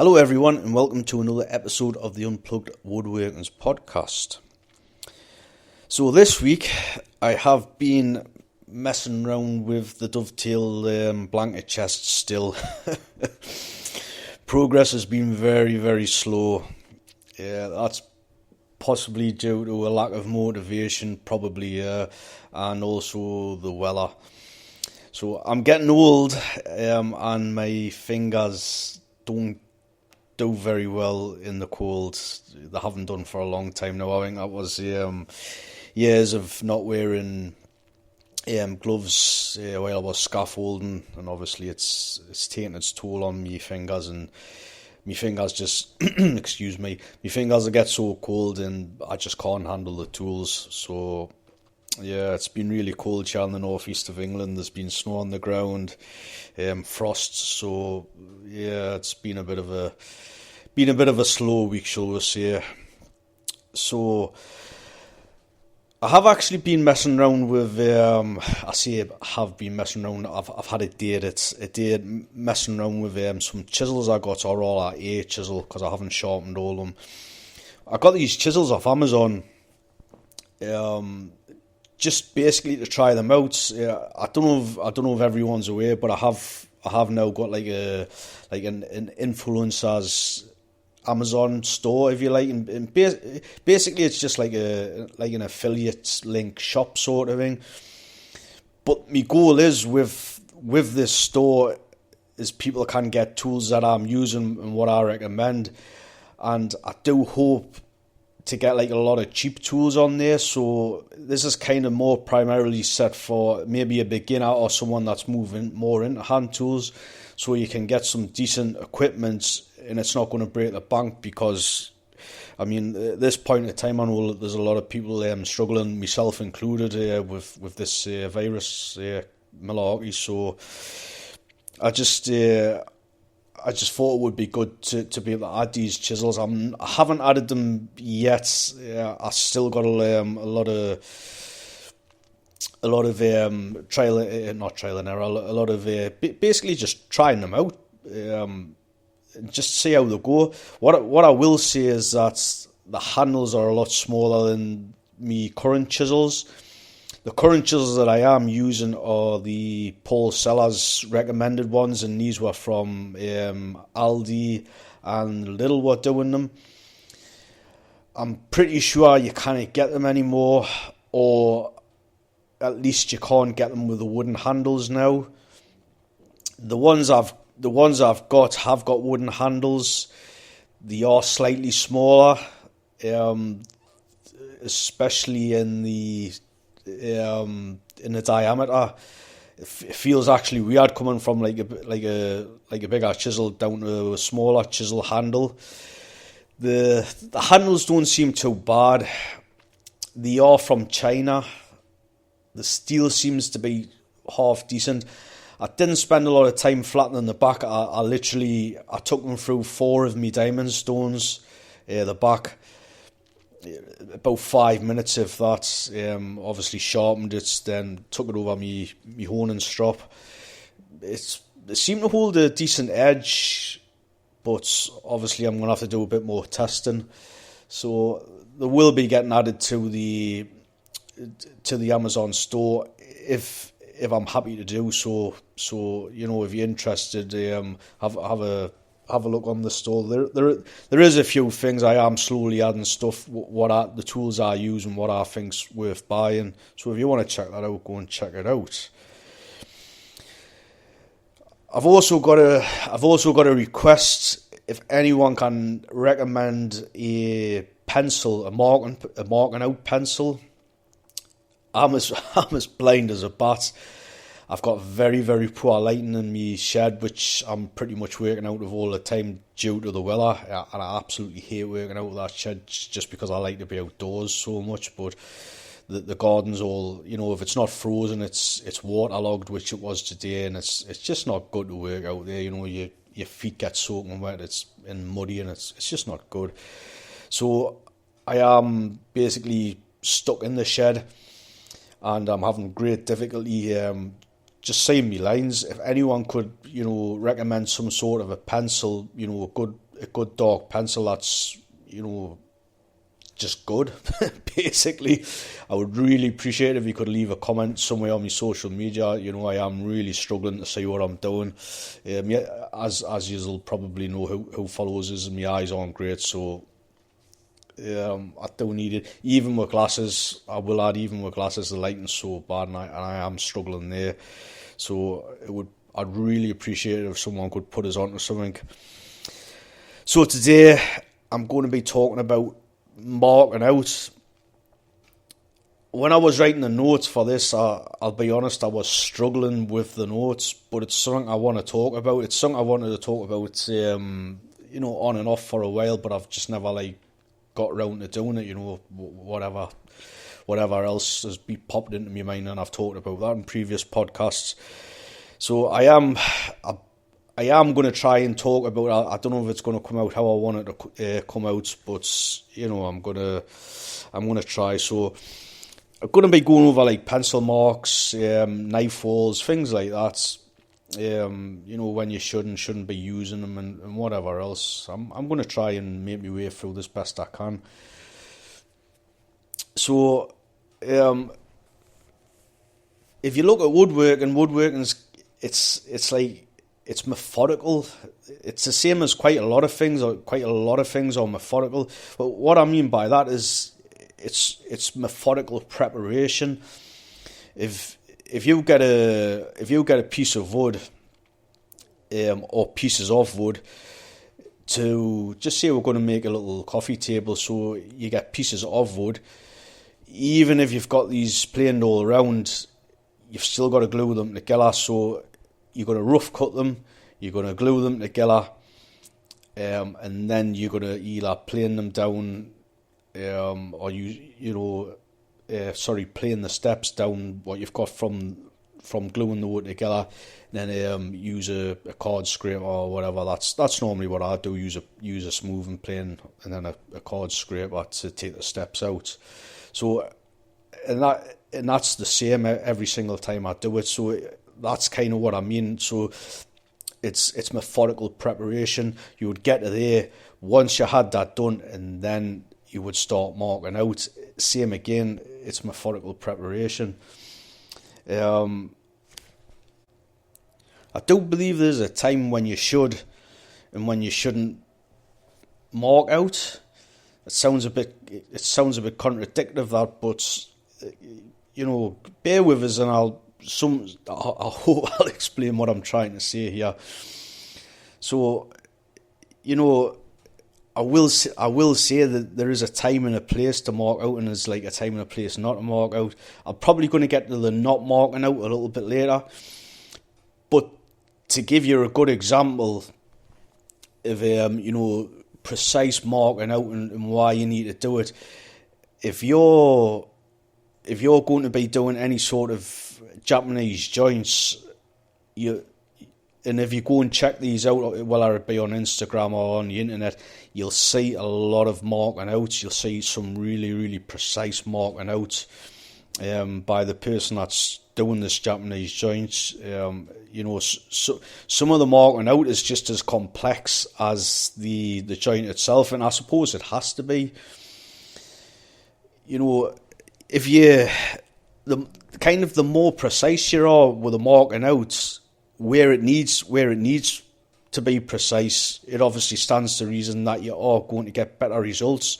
Hello everyone and welcome to another episode of the Unplugged Woodworkers podcast. So this week I have been messing around with the Dovetail blanket chest still. Progress has been very slow. Yeah, that's possibly due to a lack of motivation probably, and also the weather. So I'm getting old and my fingers don't do very well in the cold. They haven't done for a long time now. I think that was years of not wearing gloves while I was scaffolding, and obviously it's taken its toll on my fingers, and my fingers just excuse me, my fingers get so cold and I just can't handle the tools. So yeah, it's been really cold here in the northeast of England. There's been snow on the ground, frost. So yeah, it's been a bit of a slow week, shall we say. So I have actually been messing around with. I say I have been messing around. I've had a day messing around with some chisels I got, or all a chisel, because I haven't sharpened all of them. I got these chisels off Amazon. Just basically to try them out. I don't know if everyone's aware, but I have now got like an influencer's Amazon store, if you like, and basically it's just like an affiliate link shop sort of thing. But my goal is with this store is people can get tools that I'm using and what I recommend, and I do hope to get like a lot of cheap tools on there. So this is kind of more primarily set for maybe a beginner or someone that's moving more into hand tools, so you can get some decent equipment and it's not going to break the bank. Because I mean, at this point in time, I know there's a lot of people struggling, myself included, with this virus malarkey. So I just thought it would be good to be able to add these chisels. I haven't added them yet. I still got a lot of trial and error. A lot of basically just trying them out, just see how they go. What I will say is that the handles are a lot smaller than me current chisels. The current chisels that I am using are the Paul Sellers recommended ones, and these were from Aldi and Lidl were doing them. I'm pretty sure you can't get them anymore, or at least you can't get them with the wooden handles now. The ones I've got have got wooden handles. They are slightly smaller, especially in the diameter. It feels actually weird coming from like a bigger chisel down to a smaller chisel handle. The handles don't seem too bad. They are from China. The steel seems to be half decent. I didn't spend a lot of time flattening the back. I took them through 4 of my diamond stones, the back. About 5 minutes if that. Obviously sharpened it, then took it over me honing strop. It seemed to hold a decent edge, but obviously I'm going to have to do a bit more testing. So they will be getting added to the Amazon store if I'm happy to do so. So you know, if you're interested, have a look on the store. There is a few things. I am slowly adding stuff, the tools I use and what I think's worth buying. So if you want to check that out, go and check it out. I've also got a request. If anyone can recommend a pencil, a marking out pencil. I'm as blind as a bat. I've got very poor lighting in my shed, which I'm pretty much working out of all the time due to the weather. And I absolutely hate working out of that shed just because I like to be outdoors so much. But the garden's all, you know, if it's not frozen, it's waterlogged, which it was today, and it's just not good to work out there. You know, your feet get soaking wet, it's in muddy, and it's just not good. So I am basically stuck in the shed, and I'm having great difficulty just seeing me lines. If anyone could, you know, recommend some sort of a pencil, you know, a good dark pencil that's, just good, basically. I would really appreciate it if you could leave a comment somewhere on my social media. I am really struggling to see what I'm doing. As you'll probably know, who follows us, and my eyes aren't great, so I do need it. Even with glasses, I will add, even with glasses, the lighting's so bad, and I am struggling there. So I'd really appreciate it if someone could put us onto something. So today I'm going to be talking about marking out. When I was writing the notes for this, I'll be honest, I was struggling with the notes, but it's something I want to talk about. It's something I wanted to talk about, on and off for a while, but I've just never got around to doing it. Whatever else has been popped into my mind, and I've talked about that in previous podcasts. So I am going to try and talk about it. I don't know if it's going to come out how I want it to come out, but I'm going to try. So I'm going to be going over pencil marks, knife holes, things like that. When you should and shouldn't be using them, and whatever else. I'm going to try and make my way through this best I can. So if you look at woodworking, it's methodical. It's the same as quite a lot of things are methodical. But what I mean by that is it's methodical preparation. If you get a piece of wood, or pieces of wood, to just say we're going to make a little coffee table, so you get pieces of wood. Even if you've got these planed all around, you've still got to glue them together. So you're going to rough cut them, you're going to glue them together, and then you're going to either plane them down, or plane the steps down what you've got from gluing the wood together, and then use a card scraper or whatever. That's normally what I do. Use a smoothing plane and then a card scraper to take the steps out. So, and that's the same every single time I do it. So that's kind of what I mean. So it's methodical preparation. You would get to there once you had that done, and then you would start marking out. Same again, it's methodical preparation. I do believe there's a time when you should and when you shouldn't mark out. It sounds a bit contradictory, that, but bear with us, and I hope I'll explain what I'm trying to say here. So, I will say that there is a time and a place to mark out, and there's a time and a place not to mark out. I'm probably going to get to the not marking out a little bit later, but to give you a good example of precise marking out and why you need to do it, if you're going to be doing any sort of Japanese joints, and if you go and check these out, whether it be on Instagram or on the internet, you'll see a lot of marking out. You'll see some really, really precise marking out by the person that's doing this Japanese joints. So some of the marking out is just as complex as the joint itself, and I suppose it has to be. If the more precise you are with the marking out, where it needs to be precise, it obviously stands to reason that you are going to get better results.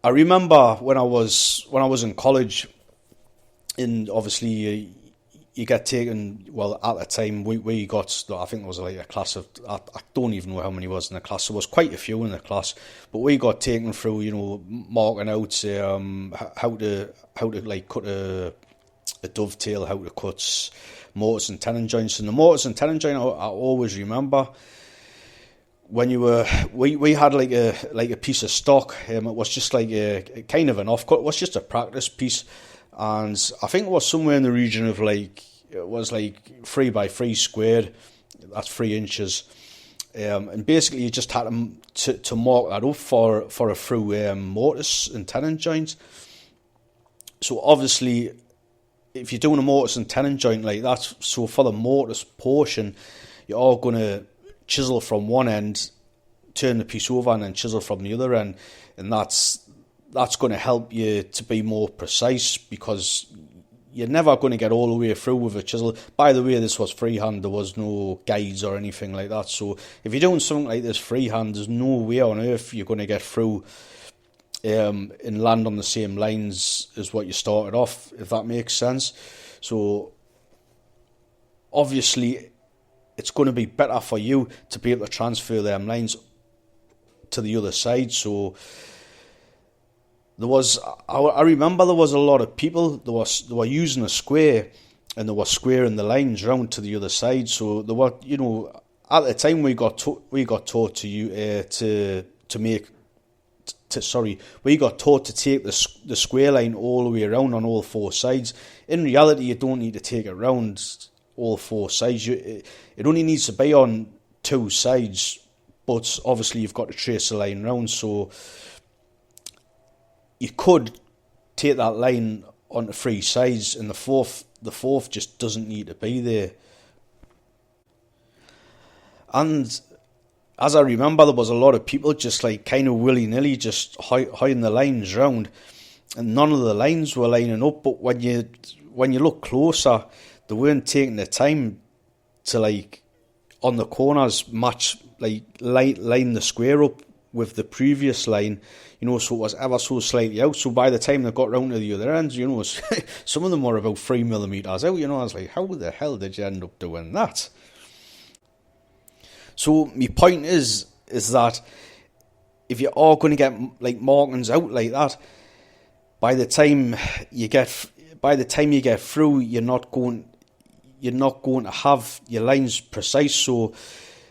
I remember when I was in college, and obviously you get taken. Well, at the time we got, I think it was a class of, I don't even know how many was in the class. There was quite a few in the class, but we got taken through marking out how to cut a dovetail, how to cut mortise and tenon joints. And the mortise and tenon joint, I always remember when we had a piece of stock. It was just a kind of an offcut. It was just a practice piece, and I think it was somewhere in the region of it was 3x3 squared. That's 3 inches. And basically you just had to mark that up for a through mortise and tenon joint. So obviously, if you're doing a mortise and tenon joint like that, so for the mortise portion, you are going to chisel from one end turn the piece over and then chisel from the other end, and that's going to help you to be more precise, because you're never going to get all the way through with a chisel. By the way, this was freehand, there was no guides or anything like that, so if you're doing something like this freehand, there's no way on earth you're going to get through and land on the same lines as what you started off, if that makes sense. So obviously it's going to be better for you to be able to transfer them lines to the other side. So I remember there was a lot of people, they were using a square, and they were squaring the lines round to the other side. So they were, at the time we got taught we got taught to take the square line all the way around on all four sides. In reality, you don't need to take it round all four sides. It only needs to be on two sides, but obviously you've got to trace the line round. So you could take that line onto three sides, and the fourth just doesn't need to be there. And as I remember, there was a lot of people just like kind of willy-nilly just hiding the lines round, and none of the lines were lining up. But when you look closer, they weren't taking the time to, like, on the corners, match, like, line the square up with the previous line, so it was ever so slightly out. So by the time they got round to the other end, some of them were about 3mm out. I was like, how the hell did you end up doing that? So my point is that if you are going to get like markings out like that, by the time you get through, you're not going to have your lines precise. So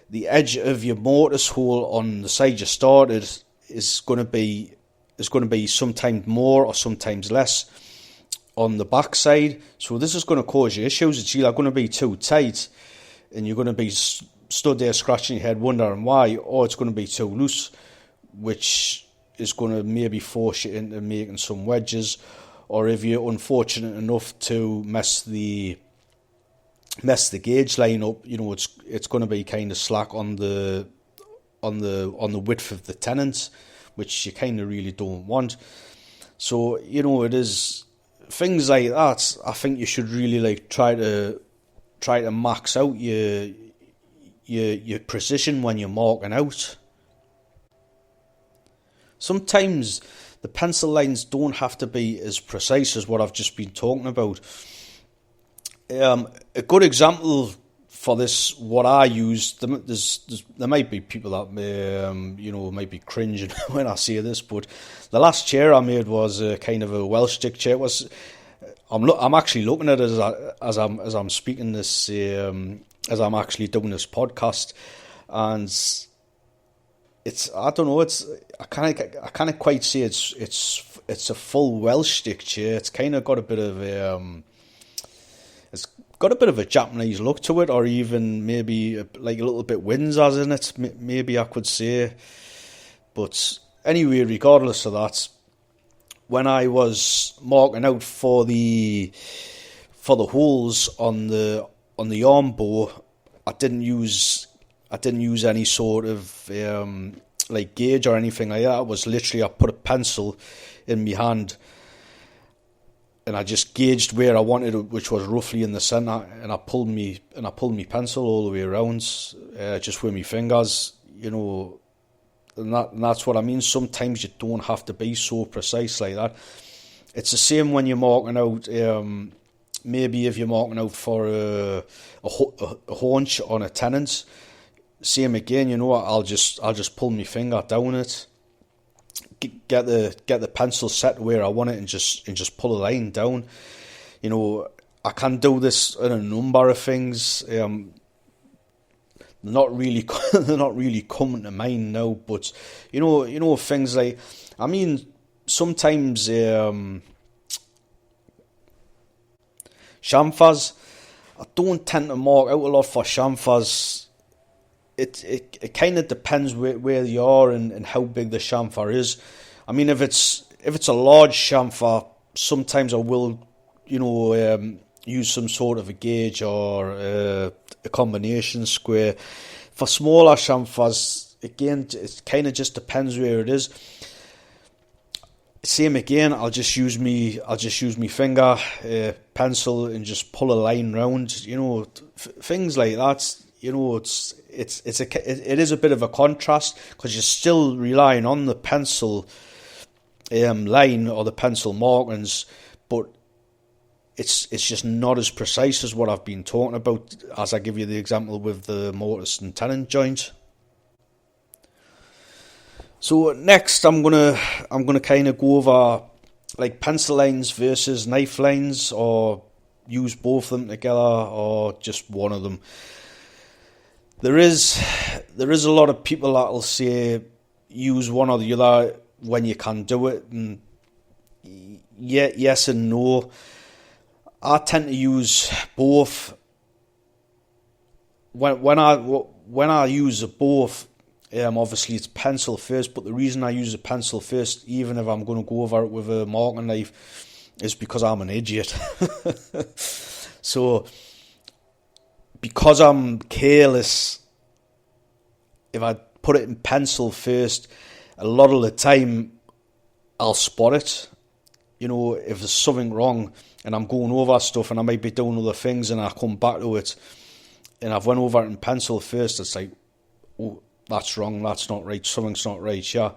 the edge of your mortise hole on the side you started is going to be sometimes more or sometimes less on the back side. So this is going to cause you issues. It's either going to be too tight and you're going to be stood there scratching your head wondering why, or it's going to be too loose, which is going to maybe force you into making some wedges. Or if you're unfortunate enough to mess the gauge line up, it's going to be kind of slack on the width of the tenons, which you kind of really don't want. So it is things like that. I think you should really like try to max out your precision when you're marking out. Sometimes the pencil lines don't have to be as precise as what I've just been talking about. A good example for this, what I use, there might be people that might be cringing when I say this, but the last chair I made was a kind of a Welsh stick chair. I'm actually looking at it as I'm speaking this, as I'm actually doing this podcast, and I can't quite say it's a full Welsh stick chair. It's kind of got a bit of a Japanese look to it, or even maybe like a little bit Windsor's in it, maybe I could say. But anyway, regardless of that, when I was marking out for the holes on the arm bow, I didn't use any sort of like gauge or anything like that. It was literally, I put a pencil in my hand and I just gauged where I wanted it, which was roughly in the centre, and I pulled me pencil all the way around, just with my fingers, and that's what I mean. Sometimes you don't have to be so precise like that. It's the same when you're marking out. Maybe if you're marking out for a haunch on a tenant, same again. I'll just pull my finger down it, get the pencil set where I want it, and just pull a line down. I can do this in a number of things. They're not really coming to mind now, but things like, sometimes chamfers, I don't tend to mark out a lot for chamfers. It kind of depends where you are and how big the chamfer is. If it's a large chamfer, sometimes I will use some sort of a gauge or a combination square. For smaller chamfers, again, it kind of just depends where it is. Same again, I'll just use me finger, pencil, and just pull a line round. Things like that. It is a bit of a contrast because you're still relying on the pencil line or the pencil markings, but it's just not as precise as what I've been talking about, as I give you the example with the mortise and tenon joint. So next I'm gonna kind of go over like pencil lines versus knife lines, or use both of them together, or just one of them. There is a lot of people that will say use one or the other when you can do it, and yes and no. I tend to use both. When I use both, obviously it's pencil first, but the reason I use a pencil first, even if I'm going to go over it with a marking knife, is because I'm an idiot. So, because I'm careless, if I put it in pencil first, a lot of the time I'll spot it. If there's something wrong and I'm going over stuff and I might be doing other things and I come back to it and I've went over it in pencil first, it's like, oh, that's wrong, that's not right, something's not right, yeah.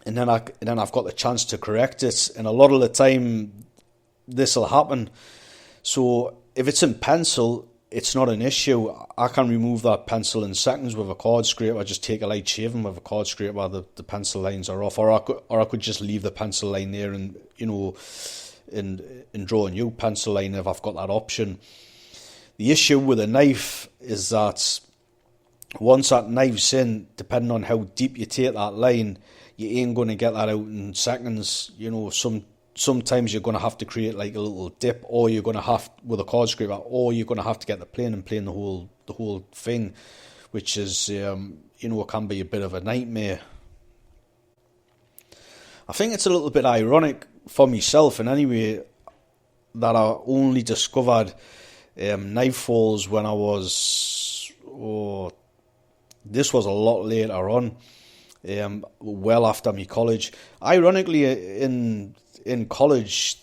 And then I've got the chance to correct it, and a lot of the time this will happen. So if it's in pencil, it's not an issue. I can remove that pencil in seconds with a card scraper. I just take a light shaving with a card scraper, the pencil lines are off, or I could just leave the pencil line there and and draw a new pencil line if I've got that option. The issue with a knife is that once that knife's in, depending on how deep you take that line, you ain't going to get that out in seconds. Sometimes you're going to have to create like a little dip, or you're going to have, with a card scraper, or you're going to have to get the plane and plane the whole thing, which is it can be a bit of a nightmare. I think it's a little bit ironic for myself, and anyway, that I only discovered knife falls when I was this was a lot later on, well after my college. Ironically, in college,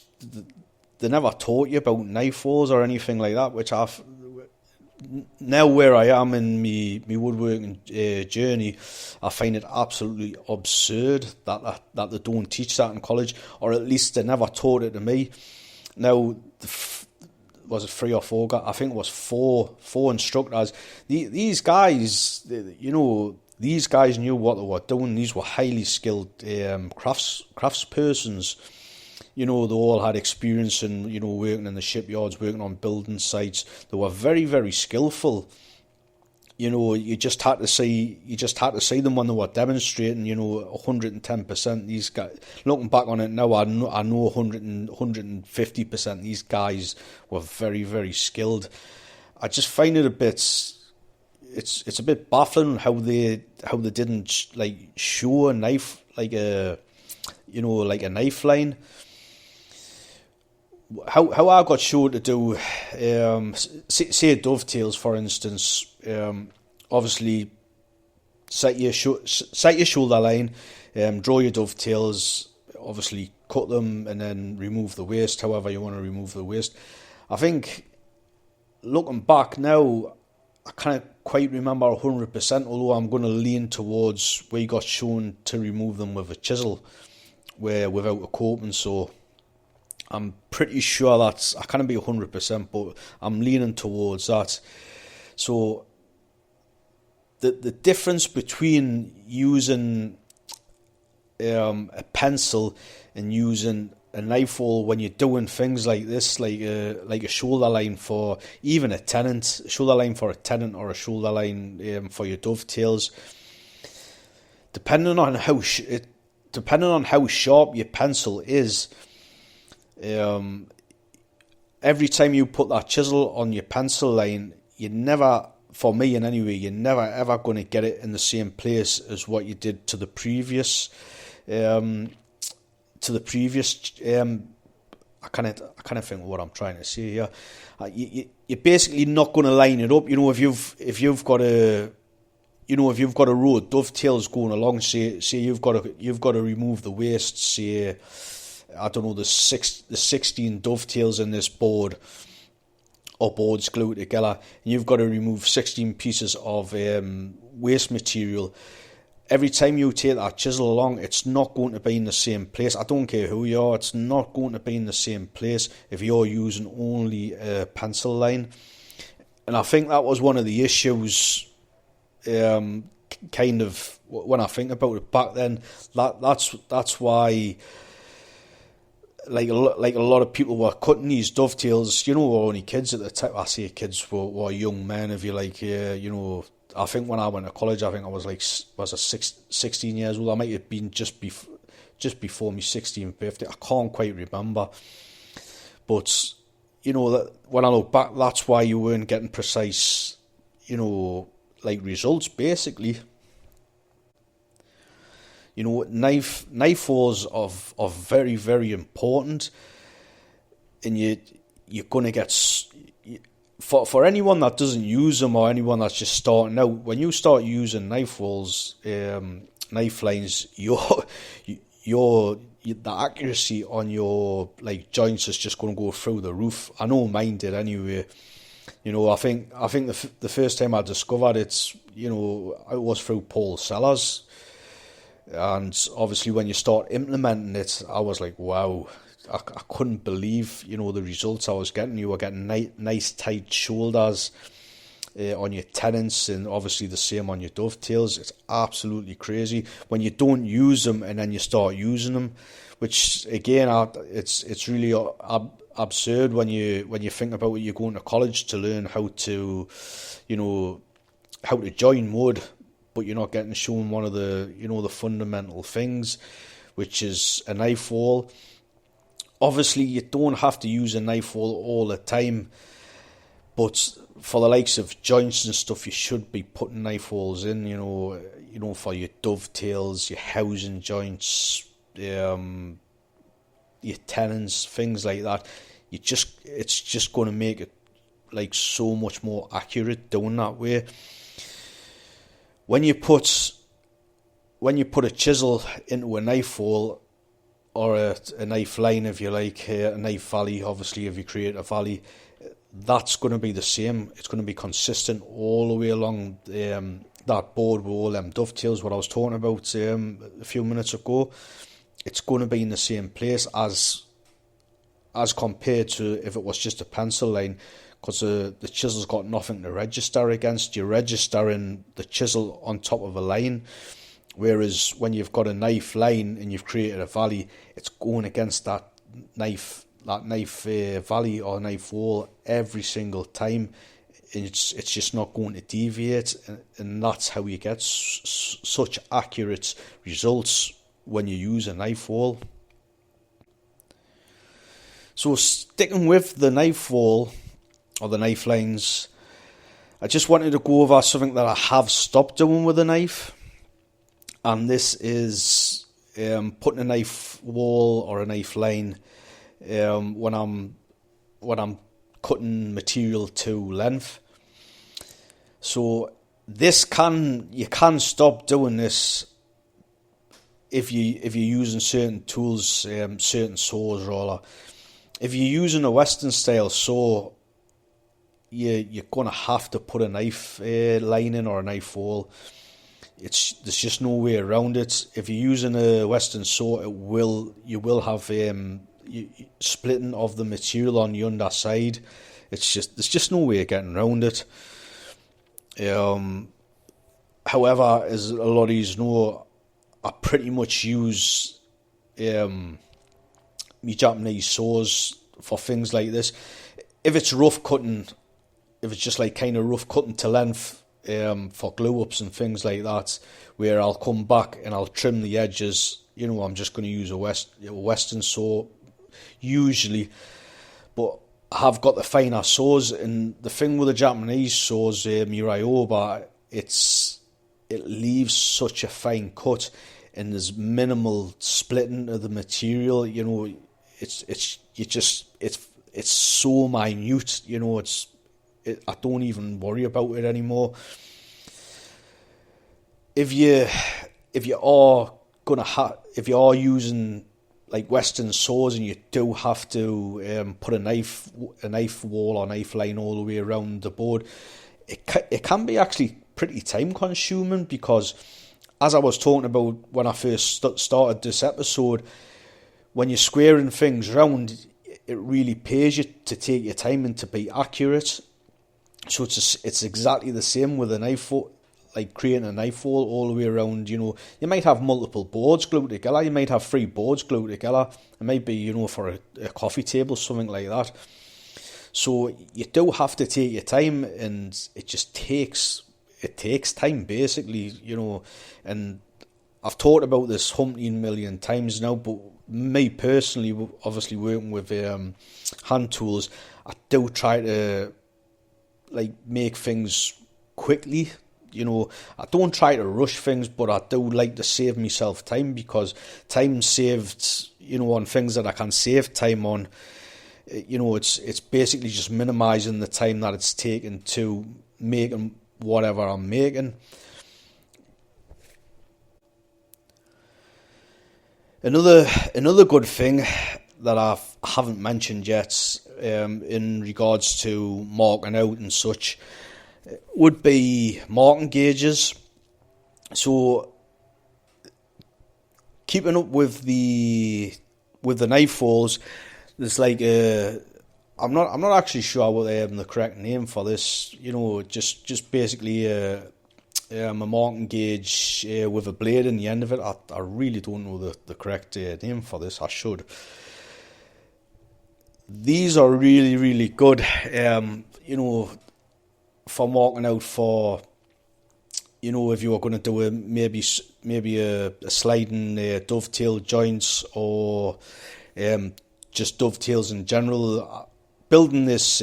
they never taught you about knife falls or anything like that, which I've now, where I am in my woodworking journey, I find it absolutely absurd that they don't teach that in college, or at least they never taught it to me. Now, was it 3 or 4 guys? I think it was four instructors. These guys, these guys knew what they were doing. These were highly skilled craftspersons. They all had experience in, working in the shipyards, working on building sites. They were very, very skillful. You just had to see them when they were demonstrating, 110%. These guys, looking back on it now, I know 150%. These guys were very, very skilled. I just find it a bit, it's a bit baffling how they didn't like show a knife like a knife line. How I got shown to do, say dovetails, for instance. Obviously, set your shoulder line, draw your dovetails. Obviously, cut them and then remove the waste. However you want to remove the waste. I think, looking back now, I can't quite remember 100%. Although I'm going to lean towards where you got shown to remove them with a chisel, where without a coping saw. I'm pretty sure I can't be 100%, but I'm leaning towards that. So the difference between using a pencil and using a knife hole when you're doing things like this, like a shoulder line for even a shoulder line for a tenant, or a shoulder line for your dovetails, depending on how sharp your pencil is. Every time you put that chisel on your pencil line, you never, for me in any way, you're never ever going to get it in the same place as what you did to the previous. I kind of think what I'm trying to say here. You're basically not going to line it up. If you've got a if you've got a row of dovetails going along, say you've got to remove the waste, say, I don't know, the 16 dovetails in this board, or boards glued together, and you've got to remove 16 pieces of waste material. Every time you take that chisel along, it's not going to be in the same place. I don't care who you are, it's not going to be in the same place if you're using only a pencil line. And I think that was one of the issues, kind of, when I think about it back then. That's why, like a lot of people were cutting these dovetails, were only kids at the time. I say kids, were young men, if you like. I think when I went to college, I think I was 16 years old. I might have been just before my 16th birthday. I can't quite remember. But, that when I look back, that's why you weren't getting precise, results, basically. Knife wars are very, very important, and you're going to get, for anyone that doesn't use them, or anyone that's just starting out, when you start using knife walls, knife lines, the accuracy on your joints is just going to go through the roof. I know mine did anyway. I think the first time I discovered it, it was through Paul Sellers. And obviously when you start implementing it, I was like, wow, I couldn't believe, the results I was getting. You were getting nice tight shoulders on your tenons, and obviously the same on your dovetails. It's absolutely crazy when you don't use them and then you start using them, which again, it's really absurd when you think about it. You're going to college to learn how to join wood, but you're not getting shown one of the the fundamental things, which is a knife wall. Obviously, you don't have to use a knife wall all the time, but for the likes of joints and stuff, you should be putting knife walls in. For your dovetails, your housing joints, your tenons, things like that. It's just going to make it so much more accurate doing that way. When you put a chisel into a knife wall, or a knife line, if you like, a knife valley, obviously if you create a valley, that's going to be the same. It's going to be consistent all the way along that board with all them dovetails, what I was talking about a few minutes ago. It's going to be in the same place as compared to if it was just a pencil line, because the chisel's got nothing to register against. You're registering the chisel on top of a line, whereas when you've got a knife line and you've created a valley, it's going against that knife valley or knife wall every single time. It's just not going to deviate, and that's how you get such accurate results when you use a knife wall. So sticking with the knife wall or the knife lines, I just wanted to go over something that I have stopped doing with a knife, and this is putting a knife wall or a knife line when I'm cutting material to length. So you can stop doing this if you're using certain tools, certain saws rather. If you're using a Western style saw, you're gonna have to put a knife line in or a knife wall. There's just no way around it. If you're using a Western saw, you will have splitting of the material on the underside. There's just no way of getting around it. However, as a lot of you know, I pretty much use my Japanese saws for things like this. If it's rough cutting, if it's just kind of rough cutting to length, for glue ups and things like that, where I'll come back and I'll trim the edges, I'm just going to use a Western saw usually, but I have got the finer saws. And the thing with the Japanese saws, Mirioba, it leaves such a fine cut, and there's minimal splitting of the material. It's so minute. I don't even worry about it anymore. if you are if you are using like Western saws and you do have to put a knife wall or knife line all the way around the board, it can be actually pretty time consuming, because as I was talking about when I first started this episode, when you're squaring things round, it really pays you to take your time and to be accurate. So it's exactly the same with a knife, like creating a knife wall all the way around. You might have multiple boards glued together. You might have 3 boards glued together. It might be, for a coffee table, something like that. So you do have to take your time, and it just takes time, basically, and I've talked about this 100,000,000 times now, but me personally, obviously working with hand tools, I do try to like make things quickly. I don't try to rush things, but I do like to save myself time, because time saved, on things that I can save time on, it's basically just minimizing the time that it's taken to making whatever I'm making. Another good thing that I haven't mentioned yet, in regards to marking out and such, would be marking gauges. So keeping up with the knife walls, there's like I'm not actually sure what the correct name for this. Just basically a marking gauge with a blade in the end of it. I really don't know the correct name for this. I should. These are really, really good. For marking out for, if you were going to do maybe a sliding dovetail joints, or just dovetails in general. Building this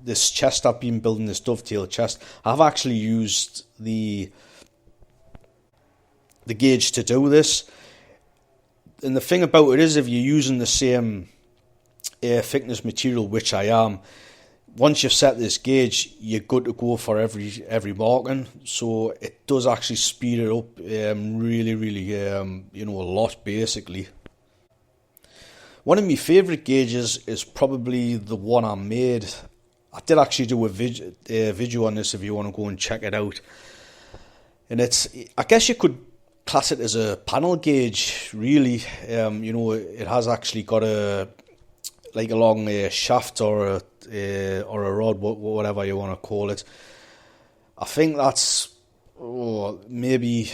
this chest, I've been building this dovetail chest. I've actually used the gauge to do this. And the thing about it is, if you're using the same thickness material, which I am, once you've set this gauge, you're good to go for every marking. So it does actually speed it up really, really, a lot, basically. One of my favourite gauges is probably the one I made. I did actually do a video on this if you want to go and check it out. And I guess you could class it as a panel gauge, really. It has actually got a long shaft or a rod, whatever you want to call it. I think that's maybe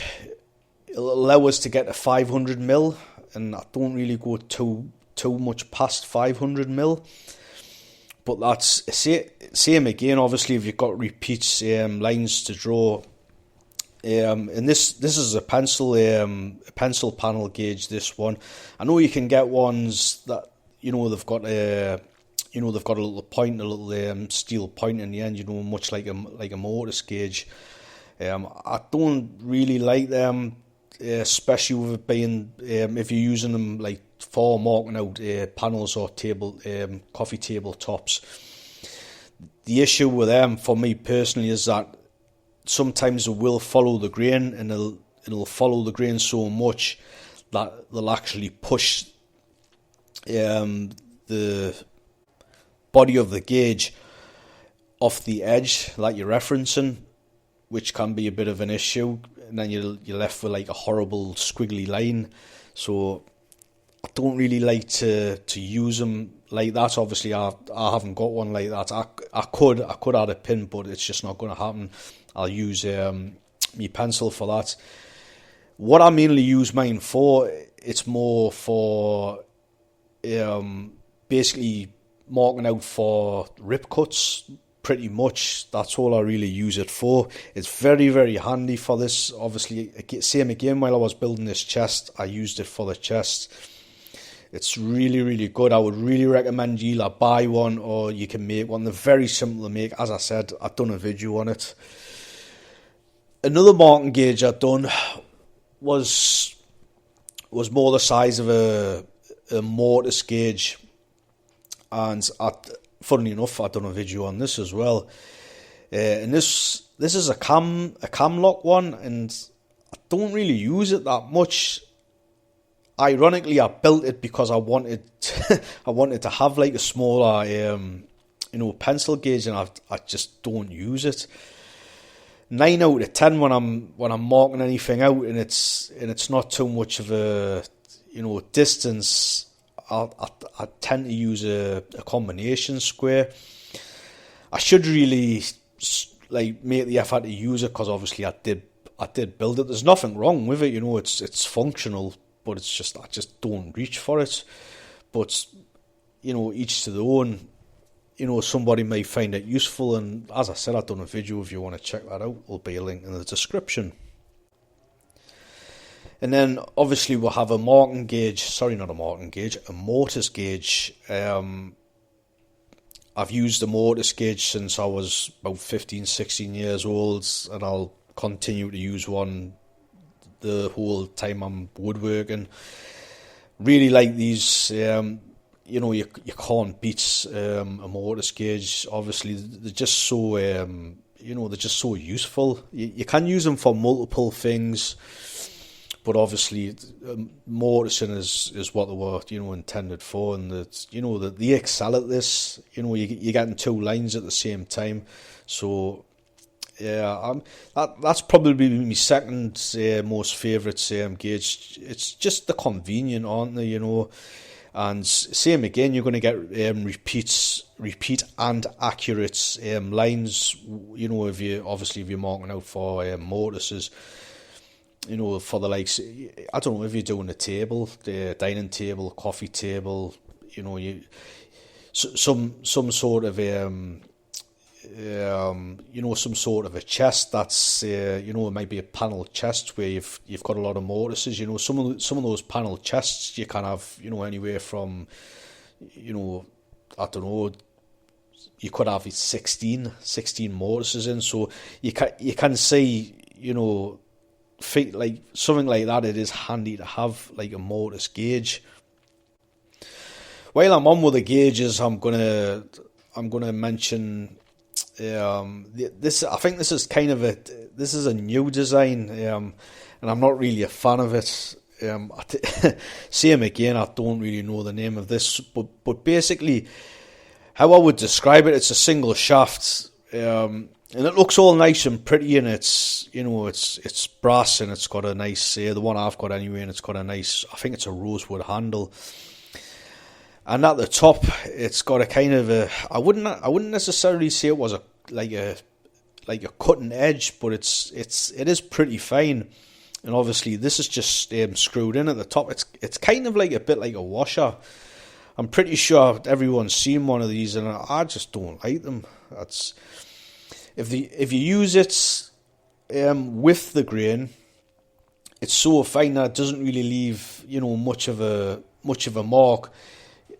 it'll allow us to get to 500mm, and I don't really go too much past 500mm. But that's same again. Obviously, if you've got repeats, lines to draw. And this is a pencil panel gauge. This one, I know you can get ones that they've got a little point, a little steel point in the end. Much like a Mortise gauge. I don't really like them, especially with it being if you're using them like for marking out panels or coffee table tops. The issue with them, for me personally, is that sometimes it will follow the grain, and it'll follow the grain so much that they'll actually push the body of the gauge off the edge that you're referencing, which can be a bit of an issue, and then you're left with like a horrible squiggly line. So I don't really like to use them like that. Obviously, I haven't got one like that. I could add a pin, but it's just not going to happen. I'll use my pencil for that. What I mainly use mine for, it's more for basically marking out for rip cuts. Pretty much, that's all I really use it for. It's very, very handy for this. Obviously, same again, while I was building this chest, I used it for the chest. It's really, really good. I would really recommend you either buy one or you can make one. They're very simple to make. As I said, I've done a video on it. Another marking gauge I've done was more the size of a Mortise gauge, and funnily enough, I've done a video on this as well. And this is a cam lock one, and I don't really use it that much. Ironically, I built it because I wanted I wanted to have like a smaller pencil gauge, and I just don't use it. 9 out of 10 when I'm marking anything out, and it's not too much of a distance. I tend to use a combination square. I should really like make the effort to use it, because obviously I did build it. There's nothing wrong with it, it's functional, but it's just I just don't reach for it. But each to their own. Somebody may find it useful, and as I said, I've done a video. If you want to check that out, there'll be a link in the description. And then obviously we'll have a marking gauge, a Mortise gauge. I've used the Mortise gauge since I was about 15, 16 years old, and I'll continue to use one the whole time I'm woodworking. Really like these. You can't beat a Mortise gauge. Obviously, they're just so they're just so useful. You can use them for multiple things, but obviously, mortising is what they were intended for, and that they excel at this. You're getting two lines at the same time. So yeah, that's probably my second most favourite gauge. It's just the convenient, aren't they? And same again, you're going to get repeat and accurate lines. If you're marking out for mortises, for the likes. I don't know if you're doing a table, the dining table, coffee table. Some sort of some sort of a chest that's it might be a panel chest where you've got a lot of mortises. Some of those panel chests you can have anywhere from I don't know, you could have 16 mortises in, so you can see like something like that. It is handy to have like a Mortise gauge. While I'm on with the gauges, I'm gonna mention this. I think this is kind of this is a new design, and I'm not really a fan of it. Same again, I don't really know the name of this, but basically, how I would describe it, it's a single shaft, and it looks all nice and pretty, and it's it's brass, and it's got a nice the one I've got anyway, and it's got a nice, I think it's a rosewood handle. And at the top, it's got a kind of a. I wouldn't necessarily say it was like a cutting edge, but it is pretty fine. And obviously, this is just screwed in at the top. It's kind of like a bit like a washer. I'm pretty sure everyone's seen one of these, and I just don't like them. That's if you use it with the grain, it's so fine that it doesn't really leave much of a mark.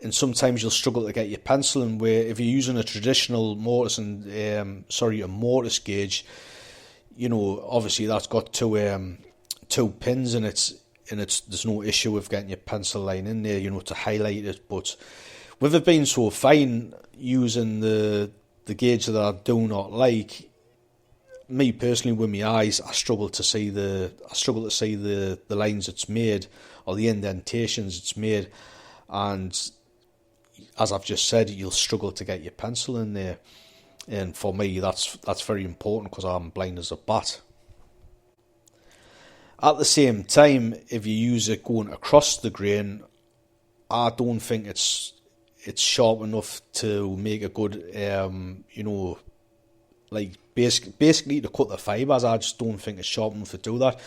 And sometimes you'll struggle to get your penciling, where if you're using a traditional mortise a Mortise gauge, obviously that's got two pins in it, and there's no issue with getting your pencil line in there, to highlight it. But with it being so fine, using the gauge that I do not like, me personally, with my eyes, I struggle to see the lines it's made, or the indentations it's made, and as I've just said, you'll struggle to get your pencil in there. And for me, that's very important, because I'm blind as a bat. At the same time, if you use it going across the grain, I don't think it's sharp enough to make a good, like basically to cut the fibres. I just don't think it's sharp enough to do that.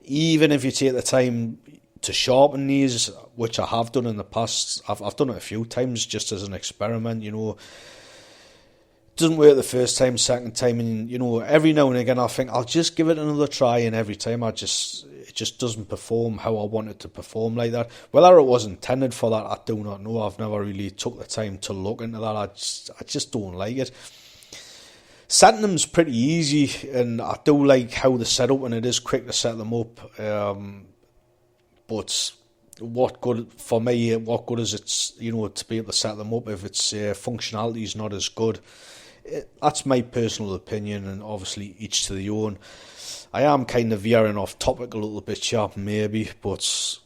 Even if you take the time to sharpen these, which I have done in the past, I've done it a few times just as an experiment. It doesn't work the first time, second time, and every now and again I think I'll just give it another try, and every time it just doesn't perform how I want it to perform like that. Whether it was intended for that, I do not know. I've never really took the time to look into that. I just don't like it. Setting them's pretty easy, and I do like how they're set up, and it is quick to set them up. But what good is it, to be able to set them up if its functionality is not as good? that's my personal opinion, and obviously each to their own. I am kind of veering off topic a little bit sharp maybe, but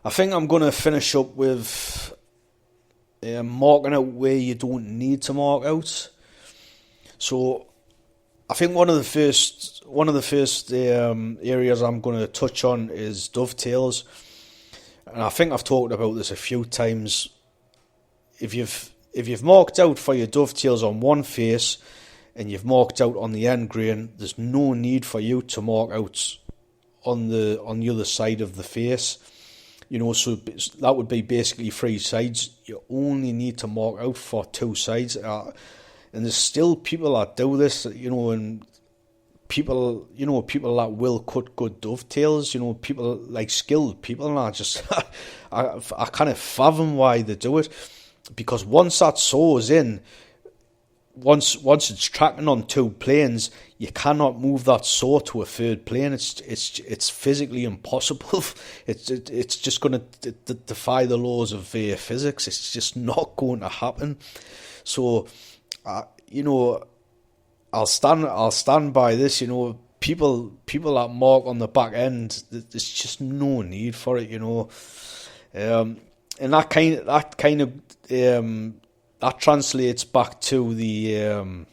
I think I'm going to finish up with marking out where you don't need to mark out. So I think one of the first areas I'm going to touch on is dovetails, and I think I've talked about this a few times. If you've marked out for your dovetails on one face and you've marked out on the end grain, there's no need for you to mark out on the other side of the face. So that would be basically 3 sides. You only need to mark out for 2 sides. And there's still people that do this, and people that will cut good dovetails, people like skilled people, and I kind of fathom why they do it, because once that saw is in, once it's tracking on 2 planes, you cannot move that saw to a 3rd plane. It's physically impossible. It's just going to defy the laws of physics. It's just not going to happen. So, I'll stand by this. People that mark on the back end, there's just no need for it. And that translates back to the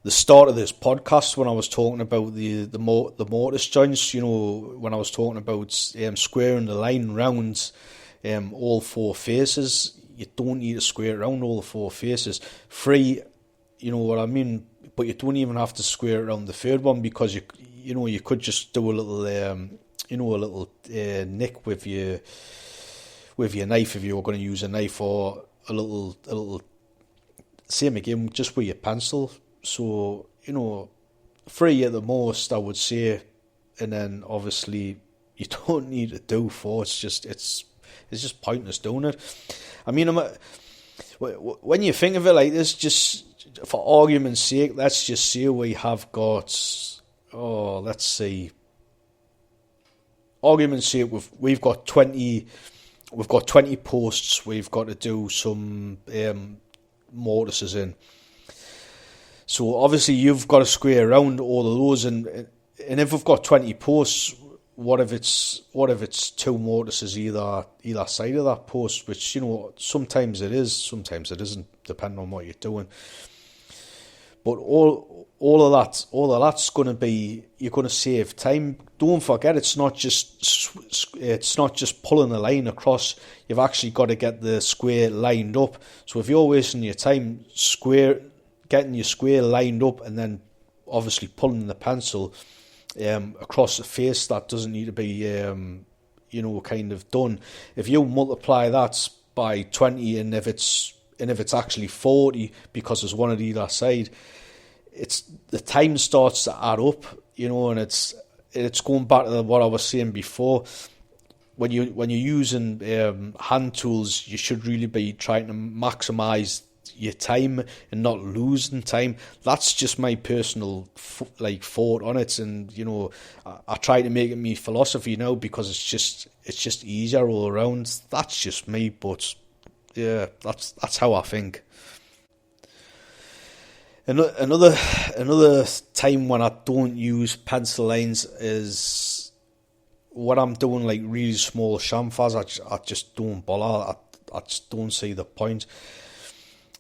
start of this podcast when I was talking about the mortise joints. When I was talking about squaring the line round all 4 faces. You don't need to square around all 4 faces. 3, you know what I mean. But you don't even have to square around the 3rd one, because you could just do a little nick with your knife if you were going to use a knife, or a little same again just with your pencil. So 3 at the most, I would say, and then obviously you don't need to do 4. It's just pointless doing it. I mean, when you think of it like this, just for argument's sake, let's just say we have got, let's see, argument's sake, we've got 20 posts. We've got to do some mortises in. So obviously you've got to square around all of those, and if we've got 20 posts, what if it's 2 mortises either side of that post, which sometimes it is, sometimes it isn't, depending on what you're doing. But all of that's going to be, you're going to save time. Don't forget, it's not just pulling the line across. You've actually got to get the square lined up. So if you're wasting your time getting your square lined up and then obviously pulling the pencil across the face, that doesn't need to be kind of done. If you multiply that by 20, and if it's actually 40 because there's one at either side, the time starts to add up, and it's going back to what I was saying before. When you're using hand tools, you should really be trying to maximise your time and not losing time. That's just my personal thought on it, and I try to make it my philosophy now, because it's just easier all around. That's just me, but yeah, that's how I think. Another time when I don't use pencil lines is when I'm doing like really small chamfers. I just don't bother. I just don't see the point.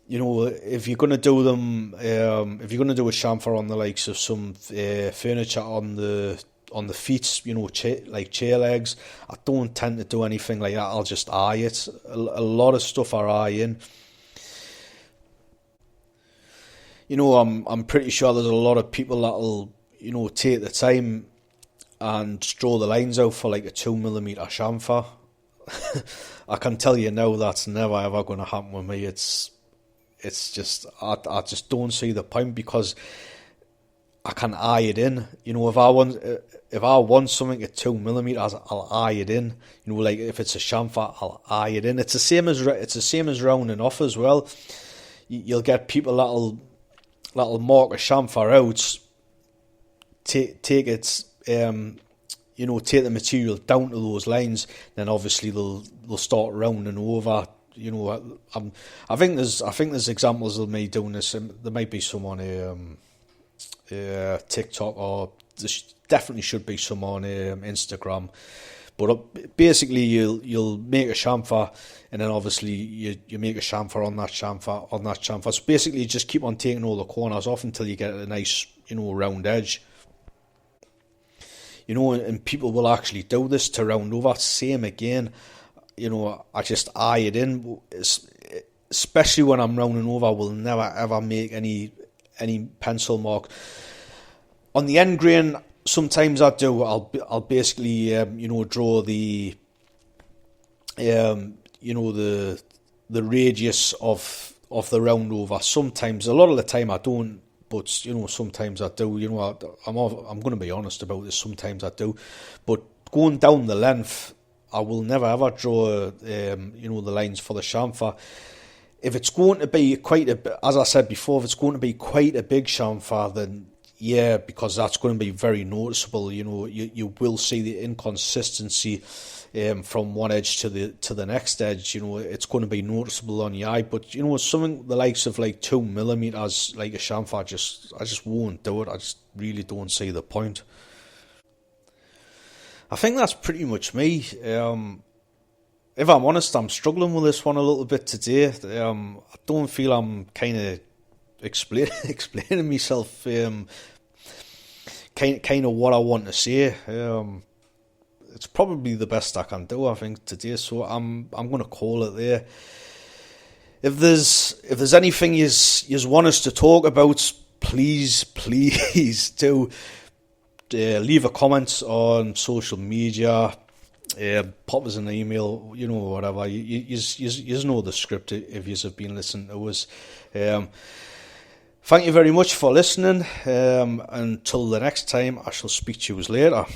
If you're gonna do them, if you're gonna do a chamfer on the likes of some furniture on the feet, like chair legs, I don't tend to do anything like that. I'll just eye it. A lot of stuff I eye in. I'm pretty sure there's a lot of people that'll, take the time and draw the lines out for like a 2mm chamfer. I can tell you now that's never ever going to happen with me. It's just, I just don't see the point, because I can eye it in. If I want something at 2mm, I'll eye it in. Like if it's a chamfer, I'll eye it in. It's the same as rounding off as well. You'll get people that'll mark a chamfer out, take it, take the material down to those lines, then obviously they'll start rounding over I think there's examples of me doing this. There might be some on TikTok, or there definitely should be some on Instagram. But basically, you'll make a chamfer, and then obviously you make a chamfer on that chamfer. So basically, you just keep on taking all the corners off until you get a nice, round edge. And people will actually do this to round over. Same again. I just eye it in, especially when I'm rounding over. I will never ever make any pencil mark on the end grain. Sometimes I do. I'll basically draw the the radius of the round over. Sometimes, a lot of the time I don't, but sometimes I do. I'm going to be honest about this. Sometimes I do, but going down the length, I will never ever draw the lines for the chamfer. If it's going to be as I said before, if it's going to be quite a big chamfer, then yeah, because that's going to be very noticeable. You will see the inconsistency from one edge to the next edge. It's going to be noticeable on your eye. But something the likes of like 2 millimeters, like a chamfer, I just won't do it. I just really don't see the point. I think that's pretty much me. If I'm honest, I'm struggling with this one a little bit today. I don't feel I'm kind of explaining myself kind of what I want to say. It's probably the best I can do, I think, today. So I'm going to call it there. If there's anything you want us to talk about, please do leave a comment on social media. Pop us an email, whatever. You know the script if you have been listening to us. Thank you very much for listening. Until the next time, I shall speak to you later.